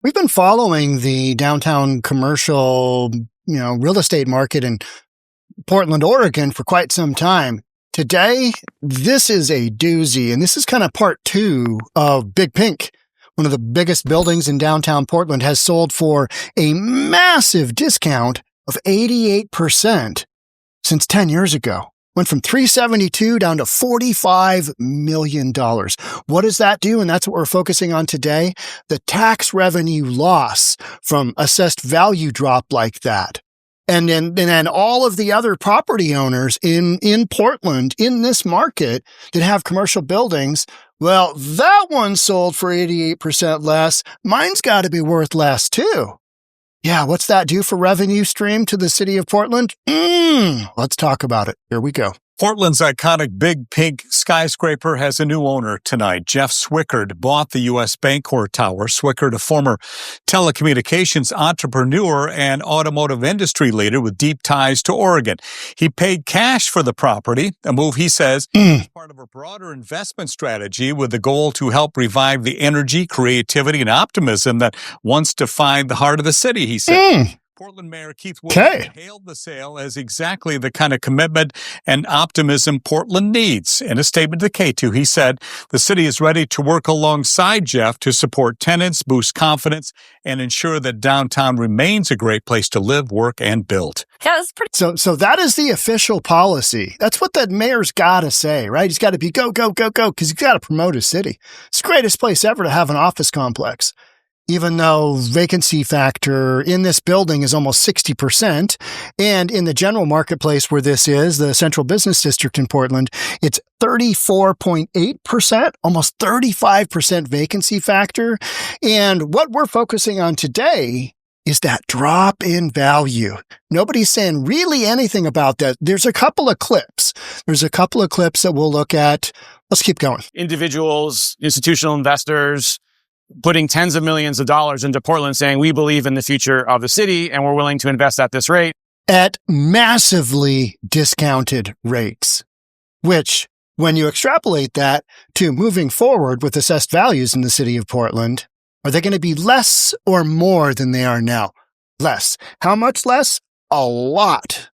We've been following the downtown commercial, real estate market in Portland, Oregon for quite some time. Today, this is a doozy, and this is kind of part two of Big Pink. One of the biggest buildings in downtown Portland has sold for a massive discount of 88% since 10 years ago. Went from $372 down to $45 million. What does that do? And that's what we're focusing on today. The tax revenue loss from assessed value drop like that. And then all of the other property owners in Portland, in this market that have commercial buildings, well, that one sold for 88% less. Mine's got to be worth less too. Yeah, what's that do for revenue stream to the city of Portland? Let's talk about it. Here we go. Portland's iconic Big Pink skyscraper has a new owner tonight. 𝗪𝗧𝗑𝗏 bought the U.S. Bancorp Tower. 𝗪𝗧𝗑𝗏, a former telecommunications entrepreneur and automotive industry leader with deep ties to Oregon. He paid cash for the property, a move he says is part of a broader investment strategy with the goal to help revive the energy, creativity, and optimism that once defined the heart of the city, he said. Portland Mayor Keith Woodruff hailed the sale as exactly the kind of commitment and optimism Portland needs. In a statement to K2, he said, the city is ready to work alongside Jeff to support tenants, boost confidence, and ensure that downtown remains a great place to live, work, and build. Yeah, that's pretty. So that is the official policy. That's what the mayor's got to say, right? He's got to be go, go, go, go, because he's got to promote his city. It's the greatest place ever to have an office complex. Even though vacancy factor in this building is almost 60%, and in the general marketplace where this is, the Central Business District in Portland, it's 34.8%, almost 35% vacancy factor. And what we're focusing on today is that drop in value. Nobody's saying really anything about that. There's a couple of clips. That we'll look at. Let's keep going. Individuals, institutional investors, putting tens of millions of dollars into Portland saying, we believe in the future of the city and we're willing to invest at this rate. At massively discounted rates, which when you extrapolate that to moving forward with assessed values in the city of Portland, are they going to be less or more than they are now? Less. How much less? A lot.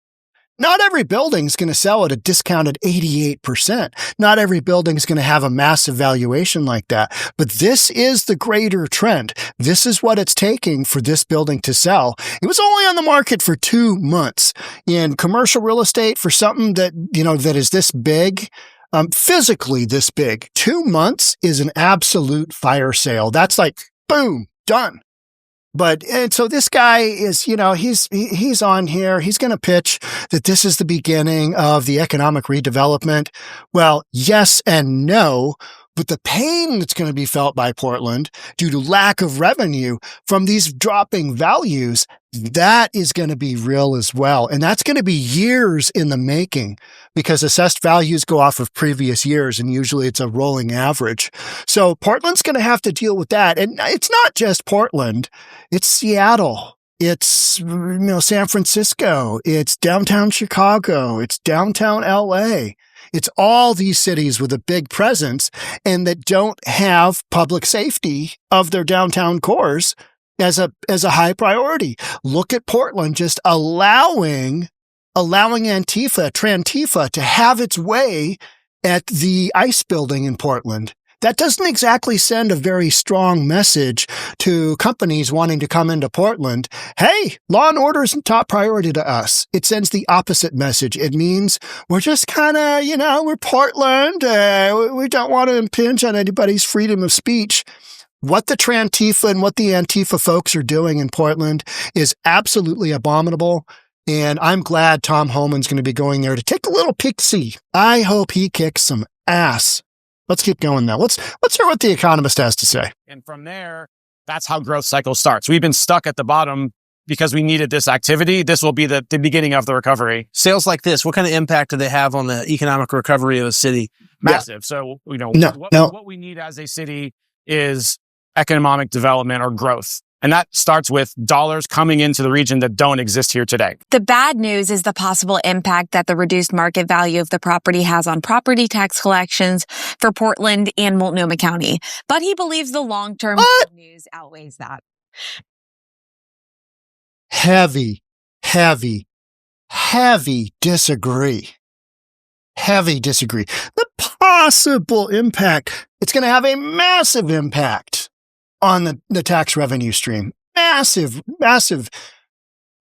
Not every building's going to sell at a discounted 88%. Not every building's going to have a massive valuation like that. But this is the greater trend. This is what it's taking for this building to sell. It was only on the market for 2 months. In commercial real estate, for something that, that is this big, physically this big, 2 months is an absolute fire sale. That's like, boom, done. And so this guy is, he's on here. He's going to pitch that this is the beginning of the economic redevelopment. Well, yes and no, but the pain that's going to be felt by Portland due to lack of revenue from these dropping values, that is going to be real as well. And that's going to be years in the making because assessed values go off of previous years and usually it's a rolling average. So Portland's going to have to deal with that. And it's not just Portland. It's Seattle. It's, San Francisco. It's downtown Chicago. It's downtown LA. It's all these cities with a big presence and that don't have public safety of their downtown cores as a high priority. Look at Portland just allowing Antifa to have its way at the ICE building in Portland. That doesn't exactly send a very strong message to companies wanting to come into Portland. Hey, law and order isn't top priority to us. It sends the opposite message. It means we're just kind of, we're Portland. We don't want to impinge on anybody's freedom of speech. What the Trantifa and what the Antifa folks are doing in Portland is absolutely abominable. And I'm glad Tom Homan's going to be going there to take a little peek-see. I hope he kicks some ass. Let's keep going now. Let's hear what The Economist has to say. And from there, that's how growth cycle starts. We've been stuck at the bottom because we needed this activity. This will be the beginning of the recovery. Sales like this, what kind of impact do they have on the economic recovery of a city? Massive. Yeah. So, what we need as a city is economic development or growth. And that starts with dollars coming into the region that don't exist here today. The bad news is the possible impact that the reduced market value of the property has on property tax collections for Portland and Multnomah County. But he believes the long-term good news outweighs that. Heavy, heavy, heavy disagree. Heavy disagree. The possible impact, it's going to have a massive impact on the tax revenue stream. Massive, massive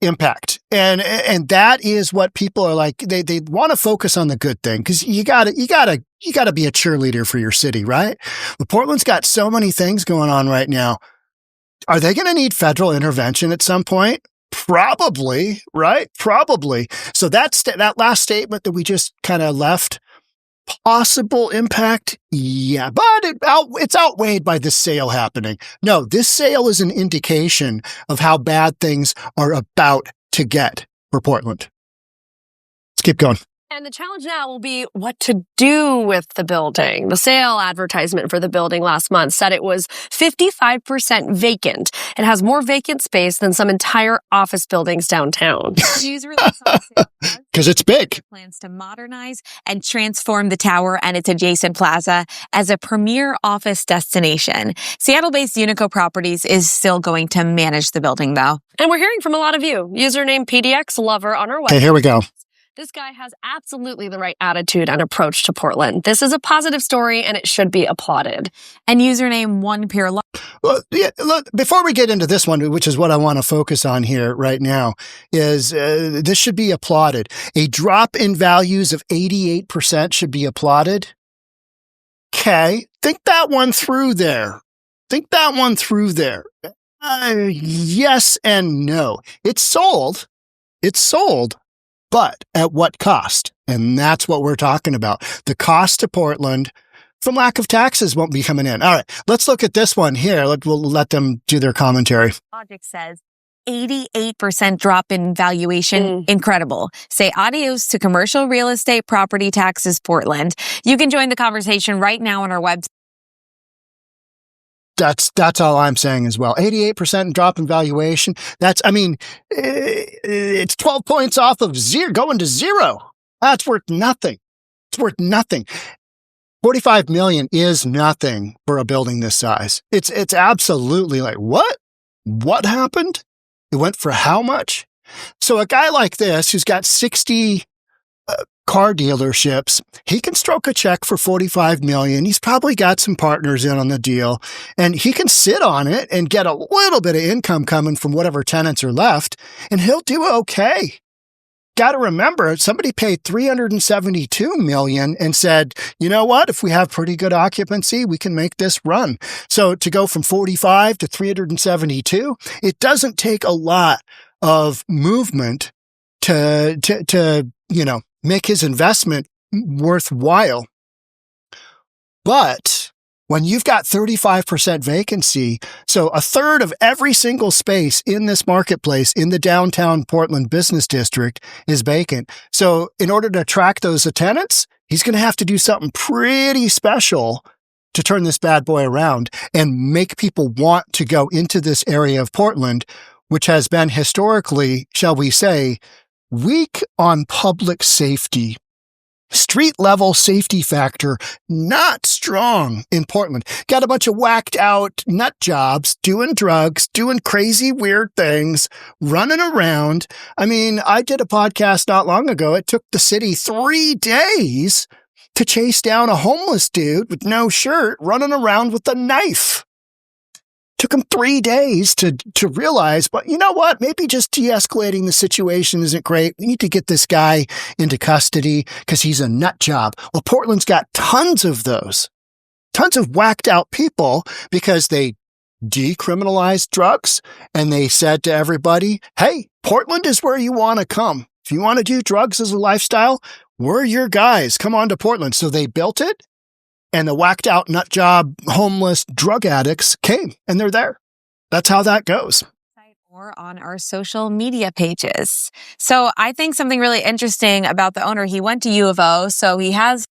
impact. And that is what people are like. They want to focus on the good thing because you gotta be a cheerleader for your city, right? But Portland's got so many things going on right now. Are they going to need federal intervention at some point? Probably, right? Probably. So that last statement that we just kind of left, possible impact, yeah, but it's outweighed by this sale happening. No, this sale is an indication of how bad things are about to get for Portland. Let's keep going. And the challenge now will be what to do with the building. The sale advertisement for the building last month said it was 55% vacant. It has more vacant space than some entire office buildings downtown. News release on because it's big. Plans to modernize and transform the tower and its adjacent plaza as a premier office destination. Seattle-based Unico Properties is still going to manage the building, though. And we're hearing from a lot of you. Username PDXLover on our website. Okay, here we go. This guy has absolutely the right attitude and approach to Portland. This is a positive story, and it should be applauded. And username One Pure Law. Well, yeah, look, before we get into this one, which is what I want to focus on here right now, is this should be applauded. A drop in values of 88% should be applauded. Okay, think that one through there. Yes and no. It's sold. But at what cost? And that's what we're talking about. The cost to Portland from lack of taxes won't be coming in. All right, let's look at this one here. We'll let them do their commentary. Logic says 88% drop in valuation. Incredible. Say adios to commercial real estate property taxes, Portland. You can join the conversation right now on our website. That's all I'm saying as well. 88% drop in valuation. It's 12 points off of zero, going to zero. That's worth nothing. It's worth nothing. $45 million is nothing for a building this size. It's absolutely like, what? What happened? It went for how much? So a guy like this who's got 60 car dealerships, he can stroke a check for $45 million. He's probably got some partners in on the deal, and he can sit on it and get a little bit of income coming from whatever tenants are left, and he'll do okay. Got to remember, somebody paid $372 million and said, you know what? If we have pretty good occupancy, we can make this run. So to go from 45 to 372, it doesn't take a lot of movement to make his investment worthwhile. But when you've got 35% vacancy, so a third of every single space in this marketplace in the downtown Portland business district is vacant. So in order to attract those tenants, he's going to have to do something pretty special to turn this bad boy around and make people want to go into this area of Portland, which has been historically, shall we say, weak on public safety. Street level safety factor, not strong in Portland. Got a bunch of whacked out nut jobs, doing drugs, doing crazy weird things, running around. I mean, I did a podcast not long ago. It took the city 3 days to chase down a homeless dude with no shirt running around with a knife. Took him 3 days to realize, but you know what? Maybe just de-escalating the situation isn't great. We need to get this guy into custody because he's a nut job. Well, Portland's got tons of those. Tons of whacked out people because they decriminalized drugs and they said to everybody, hey, Portland is where you want to come. If you want to do drugs as a lifestyle, we're your guys. Come on to Portland. So they built it. And the whacked out nut job, homeless drug addicts came and they're there. That's how that goes. Or on our social media pages. So I think something really interesting about the owner, he went to U of O, so he has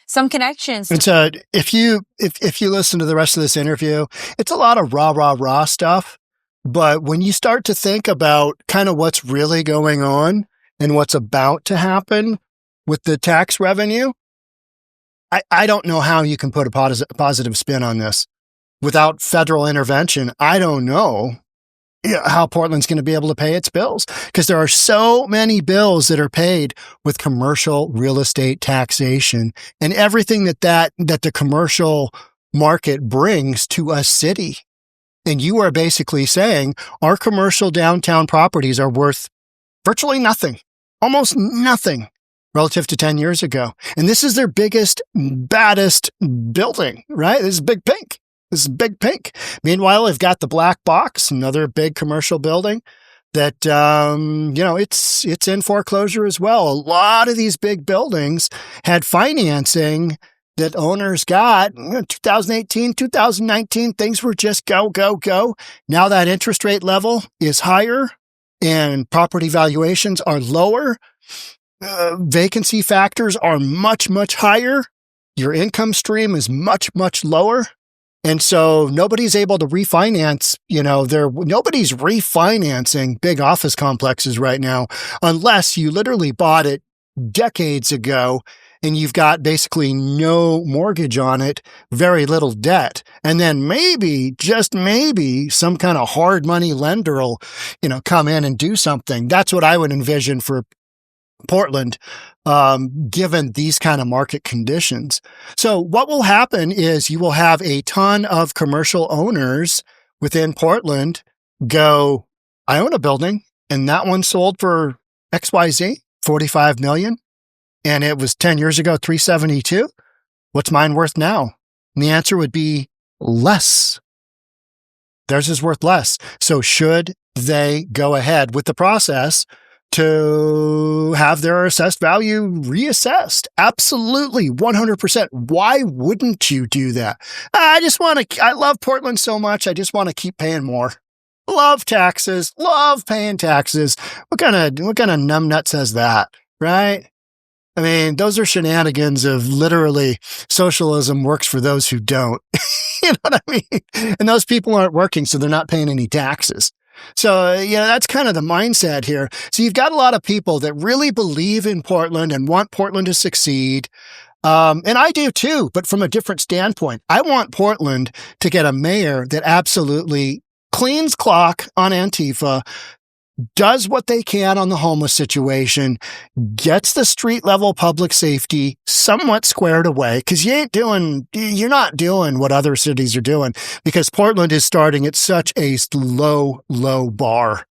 some connections. And so if you listen to the rest of this interview, it's a lot of rah stuff. But when you start to think about kind of what's really going on and what's about to happen with the tax revenue, I don't know how you can put a positive spin on this. without federal intervention, I don't know how Portland's going to be able to pay its bills, because there are so many bills that are paid with commercial real estate taxation and everything that the commercial market brings to a city. And you are basically saying our commercial downtown properties are worth virtually nothing, almost nothing relative to 10 years ago. And this is their biggest, baddest building, right? This is Big Pink. This is Big Pink. Meanwhile, they've got the Black Box, another big commercial building that, it's in foreclosure as well. A lot of these big buildings had financing that owners got 2018, 2019. Things were just go, go, go. Now that interest rate level is higher and property valuations are lower. Vacancy factors are much, much higher. Your income stream is much, much lower. And so nobody's able to refinance, nobody's refinancing big office complexes right now, unless you literally bought it decades ago and you've got basically no mortgage on it, very little debt. And then maybe, just maybe, some kind of hard money lender will, come in and do something. That's what I would envision for Portland, given these kind of market conditions. So what will happen is you will have a ton of commercial owners within Portland go, I own a building and that one sold for XYZ, 45 million. And it was 10 years ago, 372. What's mine worth now? And the answer would be less. Theirs is worth less. So should they go ahead with the process to have their assessed value reassessed? Absolutely, 100%. Why wouldn't you do that? I love Portland so much, I just want to keep paying more. Love taxes, love paying taxes. What kind of numbnut says that, right? I mean, those are shenanigans of literally socialism works for those who don't. You know what I mean? And those people aren't working, so they're not paying any taxes. So, that's kind of the mindset here. So you've got a lot of people that really believe in Portland and want Portland to succeed. And I do too, but from a different standpoint. I want Portland to get a mayor that absolutely cleans clock on Antifa, does what they can on the homeless situation, gets the street level public safety somewhat squared away, because you're not doing what other cities are doing, because Portland is starting at such a low, low bar.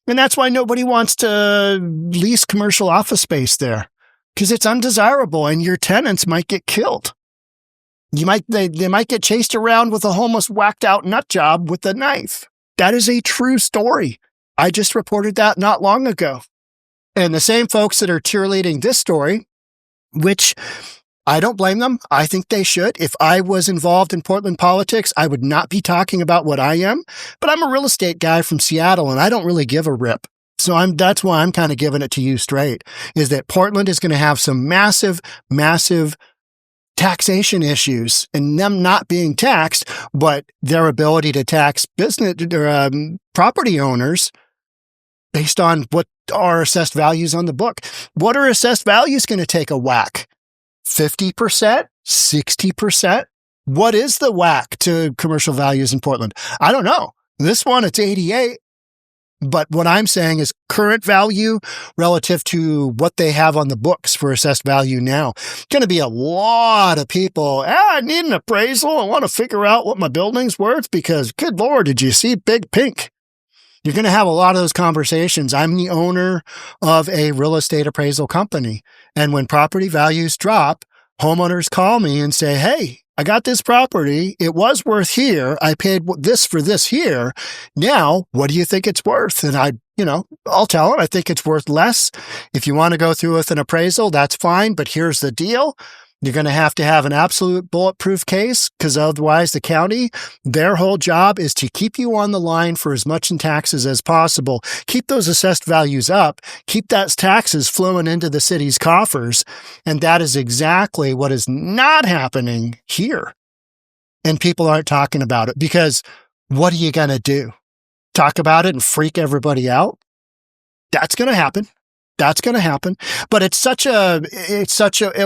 And that's why nobody wants to lease commercial office space there, because it's undesirable and your tenants might get killed. They might get chased around with a homeless whacked out nut job with a knife. That is a true story. I just reported that not long ago. And the same folks that are cheerleading this story, which I don't blame them. I think they should. If I was involved in Portland politics, I would not be talking about what I am. But I'm a real estate guy from Seattle, and I don't really give a rip. So that's why I'm kind of giving it to you straight, is that Portland is going to have some massive, massive taxation issues, and them not being taxed, but their ability to tax business or property owners based on what are assessed values on the book. What are assessed values going to take a whack? 50%? 60%? What is the whack to commercial values in Portland? I don't know. This one, it's 88. But what I'm saying is current value relative to what they have on the books for assessed value now. Going to be a lot of people, I need an appraisal. I want to figure out what my building's worth because, good Lord, did you see Big Pink? You're going to have a lot of those conversations. I'm the owner of a real estate appraisal company. And when property values drop, homeowners call me and say, hey, I got this property. It was worth here. I paid this for this here. Now, what do you think it's worth? And I'll tell them I think it's worth less. If you want to go through with an appraisal, that's fine. But here's the deal. You're going to have an absolute bulletproof case, because otherwise the county, their whole job is to keep you on the line for as much in taxes as possible. Keep those assessed values up. Keep that taxes flowing into the city's coffers. And that is exactly what is not happening here. And people aren't talking about it, because what are you going to do? Talk about it and freak everybody out? That's going to happen. That's going to happen. But it's such a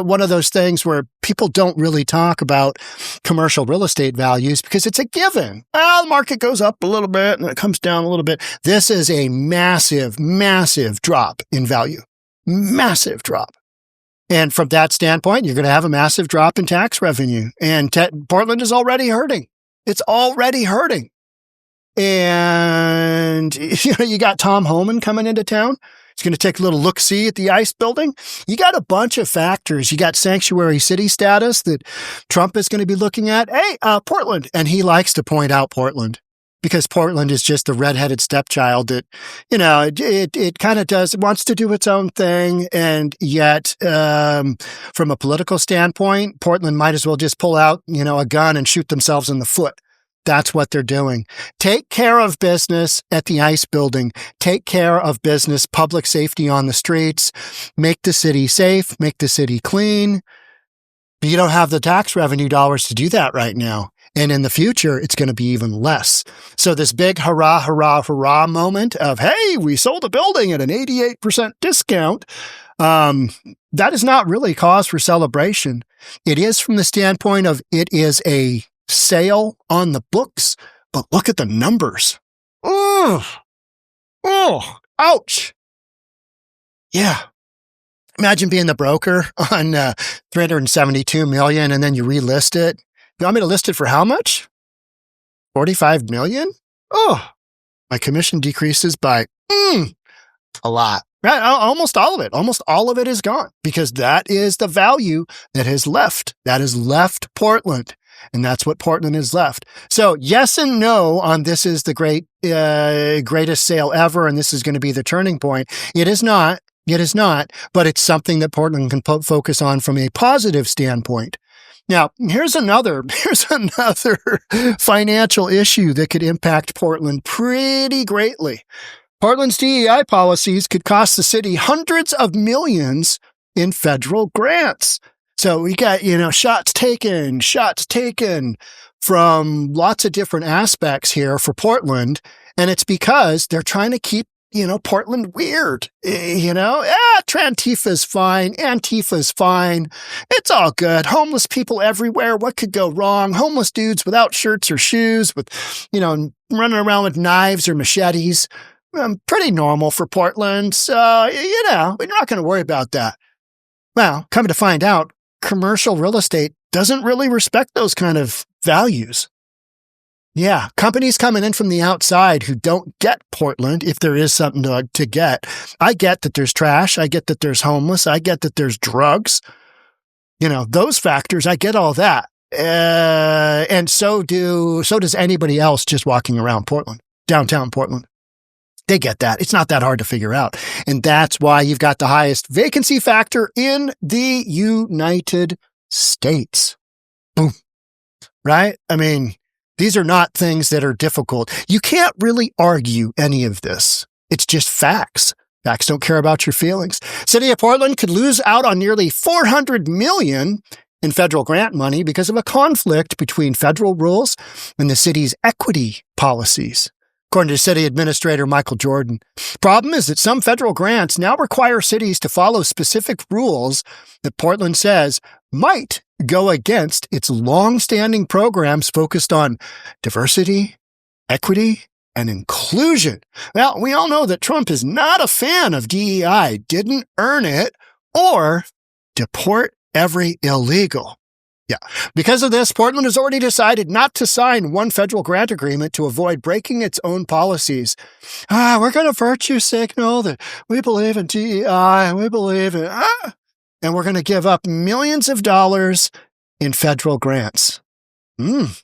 one of those things where people don't really talk about commercial real estate values because it's a given. Well, the market goes up a little bit and it comes down a little bit. This is a massive, massive drop in value. Massive drop. And from that standpoint, you're going to have a massive drop in tax revenue. And Portland is already hurting. It's already hurting. And you got Tom Homan coming into town. He's going to take a little look-see at the ICE building. You got a bunch of factors. You got sanctuary city status that Trump is going to be looking at. Hey, Portland. And he likes to point out Portland because Portland is just the redheaded stepchild that, it kind of wants to do its own thing. And yet, from a political standpoint, Portland might as well just pull out, a gun and shoot themselves in the foot. That's what they're doing. Take care of business at the ICE building. Take care of business, public safety on the streets. Make the city safe. Make the city clean. But you don't have the tax revenue dollars to do that right now. And in the future, it's going to be even less. So this big hurrah, hurrah, hurrah moment of, hey, we sold a building at an 88% discount. That is not really cause for celebration. It is from the standpoint of it is a sale on the books, but look at the numbers. Oh, ouch. Yeah. Imagine being the broker on $372 million and then you relist it. You want me to list it for how much? $45 million? Oh, my commission decreases by a lot. Right, almost all of it. Almost all of it is gone because that is the value that has left. That has left Portland. And that's what Portland is left. So yes and no on this is the greatest sale ever, and this is going to be the turning point. It is not. It is not. But it's something that Portland can focus on from a positive standpoint. Now, here's another financial issue that could impact Portland pretty greatly. Portland's DEI policies could cost the city hundreds of millions in federal grants. So we got, shots taken from lots of different aspects here for Portland. And it's because they're trying to keep, Portland weird. Antifa's fine. Antifa's fine. It's all good. Homeless people everywhere. What could go wrong? Homeless dudes without shirts or shoes with, running around with knives or machetes. Pretty normal for Portland. So, we're not going to worry about that. Well, come to find out, commercial real estate doesn't really respect those kind of values. Yeah, companies coming in from the outside who don't get Portland, if there is something to get. I get that there's trash. I get that there's homeless. I get that there's drugs. Those factors, I get all that. And so does anybody else just walking around Portland, downtown Portland. They get that. It's not that hard to figure out. And that's why you've got the highest vacancy factor in the United States. Boom. Right? I mean, these are not things that are difficult. You can't really argue any of this. It's just facts. Facts don't care about your feelings. City of Portland could lose out on nearly $400 million in federal grant money because of a conflict between federal rules and the city's equity policies. According to City Administrator Michael Jordan, problem is that some federal grants now require cities to follow specific rules that Portland says might go against its long-standing programs focused on diversity, equity, and inclusion. Well, we all know that Trump is not a fan of DEI, didn't earn it, or deport every illegal. Yeah. Because of this, Portland has already decided not to sign one federal grant agreement to avoid breaking its own policies. We're going to virtue signal that we believe in DEI and we believe in, and we're going to give up millions of dollars in federal grants. And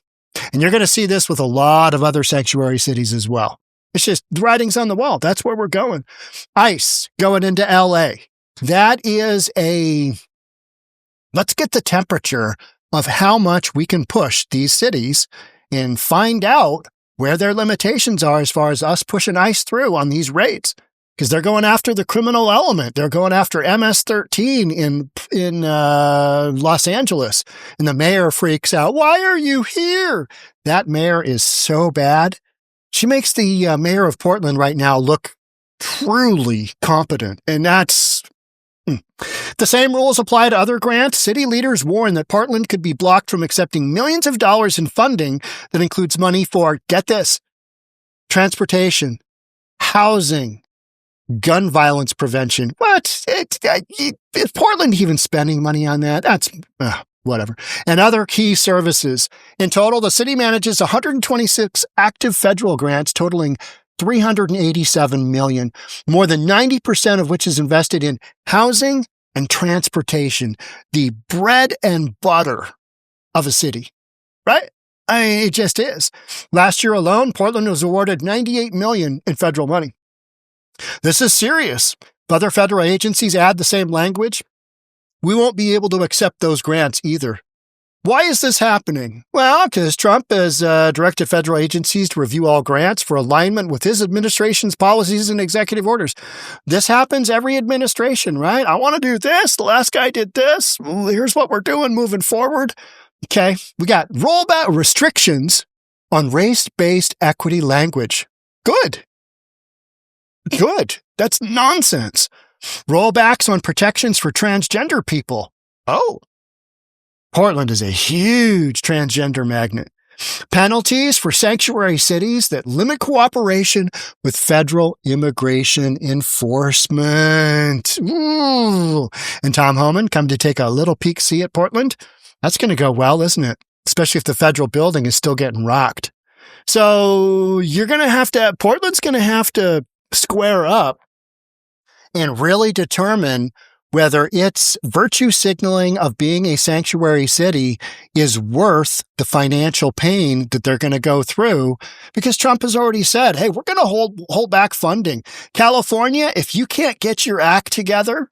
you're going to see this with a lot of other sanctuary cities as well. It's just the writing's on the wall. That's where we're going. ICE going into LA. That is let's get the temperature of how much we can push these cities and find out where their limitations are as far as us pushing ICE through on these rates. Because they're going after the criminal element. They're going after MS-13 in Los Angeles. And the mayor freaks out. Why are you here? That mayor is so bad. She makes the mayor of Portland right now look truly competent. And that's the same rules apply to other grants. City leaders warn that Portland could be blocked from accepting millions of dollars in funding that includes money for, get this, transportation, housing, gun violence prevention. What? Is Portland even spending money on that? That's whatever. And other key services. In total, the city manages 126 active federal grants totaling $387 million, more than 90% of which is invested in housing and transportation, the bread and butter of a city, right? I mean, it just is. Last year alone, Portland was awarded $98 million in federal money. This is serious. If other federal agencies add the same language, we won't be able to accept those grants either. Why is this happening? Well, because Trump has directed federal agencies to review all grants for alignment with his administration's policies and executive orders. This happens every administration, right? I want to do this. The last guy did this. Well, here's what we're doing moving forward. Okay, we got rollback restrictions on race-based equity language. Good. That's nonsense. Rollbacks on protections for transgender people. Oh. Portland is a huge transgender magnet. Penalties for sanctuary cities that limit cooperation with federal immigration enforcement. Ooh. And Tom Homan come to take a little peek-see at Portland. That's going to go well, isn't it? Especially if the federal building is still getting rocked. So Portland's going to have to square up and really determine whether its virtue signaling of being a sanctuary city is worth the financial pain that they're going to go through, because Trump has already said, hey, we're going to hold back funding. California, if you can't get your act together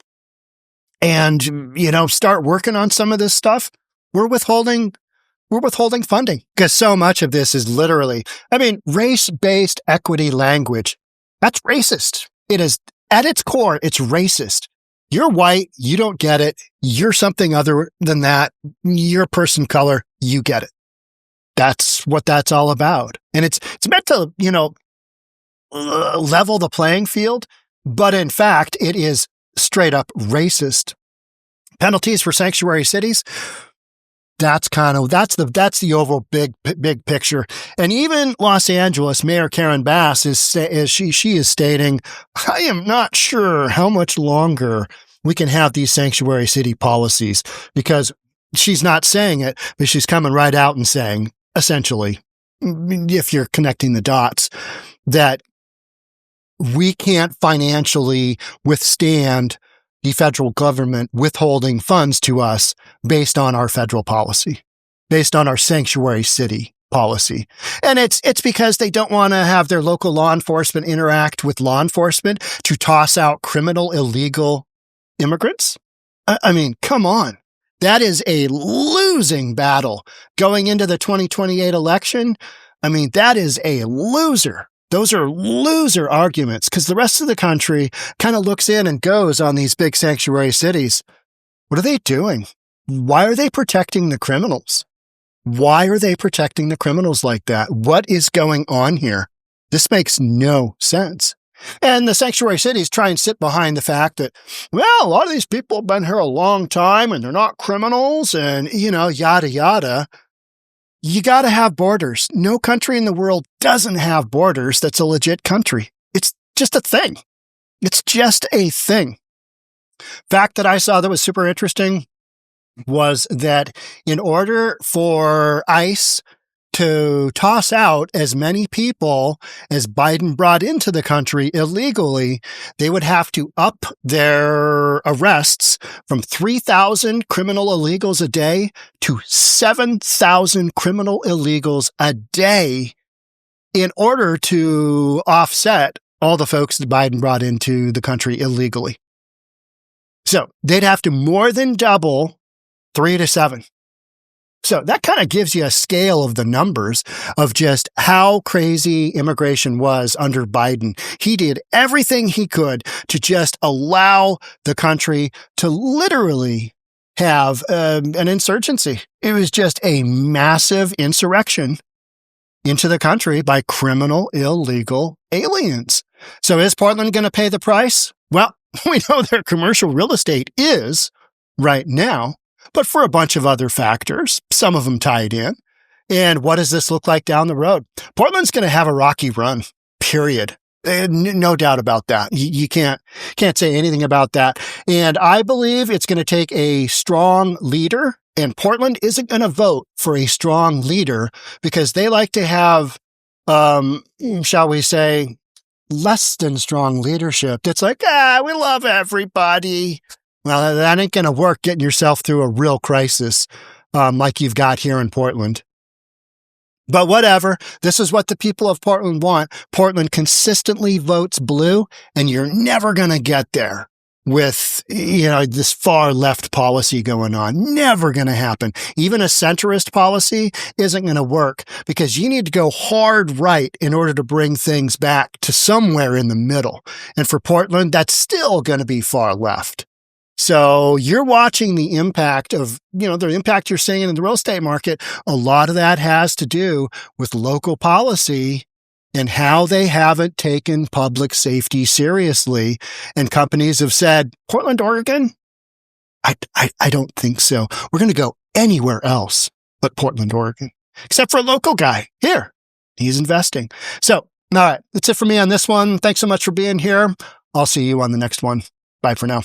and, start working on some of this stuff, we're withholding funding, because so much of this is literally, race-based equity language. That's racist. It is, at its core, it's racist. You're white, you don't get it. You're something other than that. You're a person of color, you get it. That's what that's all about. And it's meant to, level the playing field, but in fact, it is straight up racist. Penalties for sanctuary cities. That's the overall big picture. And even Los Angeles Mayor Karen Bass she is stating, I am not sure how much longer we can have these sanctuary city policies, because she's not saying it, but she's coming right out and saying, essentially, if you're connecting the dots, that we can't financially withstand the federal government withholding funds to us based on our federal policy, based on our sanctuary city policy. And it's because they don't want to have their local law enforcement interact with law enforcement to toss out criminal, illegal immigrants. Come on. That is a losing battle going into the 2028 election. That is a loser. Those are loser arguments, because the rest of the country kind of looks in and goes on these big sanctuary cities. What are they doing? Why are they protecting the criminals? Why are they protecting the criminals like that? What is going on here? This makes no sense. And the sanctuary cities try and sit behind the fact that, well, a lot of these people have been here a long time and they're not criminals and, yada, yada. You got to have borders. No country in the world doesn't have borders that's a legit country. It's just a thing. It's just a thing. Fact that I saw that was super interesting was that in order for ICE to toss out as many people as Biden brought into the country illegally, they would have to up their arrests from 3,000 criminal illegals a day to 7,000 criminal illegals a day in order to offset all the folks that Biden brought into the country illegally. So they'd have to more than double 3 to 7. So that kind of gives you a scale of the numbers of just how crazy immigration was under Biden. He did everything he could to just allow the country to literally have an insurgency. It was just a massive insurrection into the country by criminal, illegal aliens. So is Portland going to pay the price? Well, we know their commercial real estate is right now, but for a bunch of other factors, some of them tied in. And what does this look like down the road? Portland's going to have a rocky run, period. No doubt about that. You can't say anything about that. And I believe it's going to take a strong leader, and Portland isn't going to vote for a strong leader because they like to have, shall we say, less than strong leadership. That's like, we love everybody. Well, that ain't going to work getting yourself through a real crisis like you've got here in Portland. But whatever, this is what the people of Portland want. Portland consistently votes blue, and you're never going to get there with, this far left policy going on. Never going to happen. Even a centrist policy isn't going to work because you need to go hard right in order to bring things back to somewhere in the middle. And for Portland, that's still going to be far left. So you're watching the impact of, the impact you're seeing in the real estate market. A lot of that has to do with local policy and how they haven't taken public safety seriously. And companies have said, Portland, Oregon? I don't think so. We're going to go anywhere else but Portland, Oregon, except for a local guy here. He's investing. So, all right, that's it for me on this one. Thanks so much for being here. I'll see you on the next one. Bye for now.